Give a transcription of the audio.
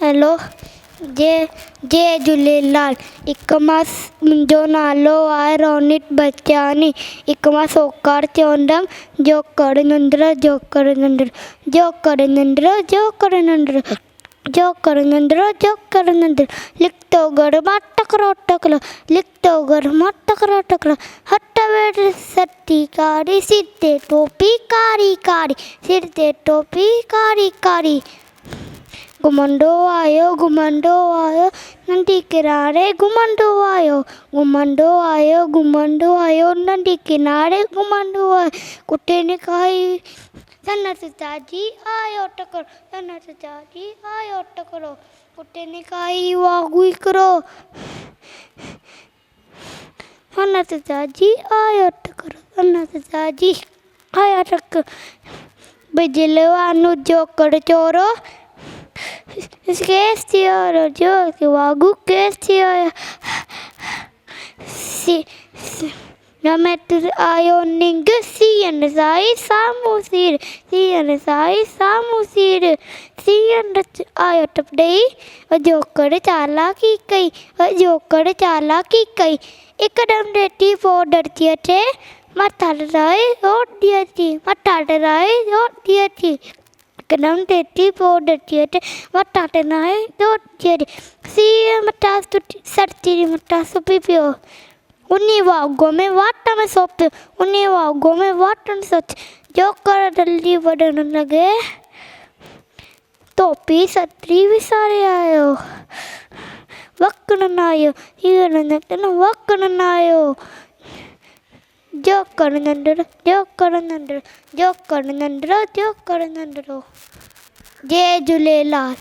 Hello जय झूलेलाल। हिक मां मुंहिंजो नालो आहे रोनित बचानी। हिक मां सोकार चवंदमि जो कर नंढड़ जो कर नंढड़ जो कर नंढड़ जो कर नंढड़ जो कर नंढड़ जो कर नंढड़ लिखतो घर मां टकरो टकरो लिखतो घर मां टकरो टकरो हट वेठ सती कारी सिर ते टोपी कारी कारी सिर ते टोपी कारी कारी घुमंडो आयो नंढी किनारे घुमंडो आयो नंढी किनारे घुमंडो आयो कुटे ने खाई सनत चाची आयो टकरो सनत चाची आयो टकरो कुटे ने खाई वागुई करो सनत चाची आयो टकरो सनत चाची आयो टकरो बिजलवानु जोकर चोरो केस थियो जो वागु केस थियो रमेत आयो निंग सियन साई सामू सिर सियन साई सामू सिर सियन आयो टपडई जोकर चालाकी कई एकदम रेटी पाउडर थी अचे मथा डराए रोट दिया थी एकदम टेटी पाउडर थी अचे मथा डराए रोट दिया थी सी मथा सरती मथा सुपी पियो उन्हीं वागों में वाट में सोप्यो उन्हीं वागों में वाट में सोच जो कर जल्दी बढ़ने लगे टोपी सत्री विसारे आयो वक्न आयो वक्न आयो जो कर नंढड़ जो कर नंढड़ जो कर नंढड़ जो कर नंढड़ो। जय झूलेलाल।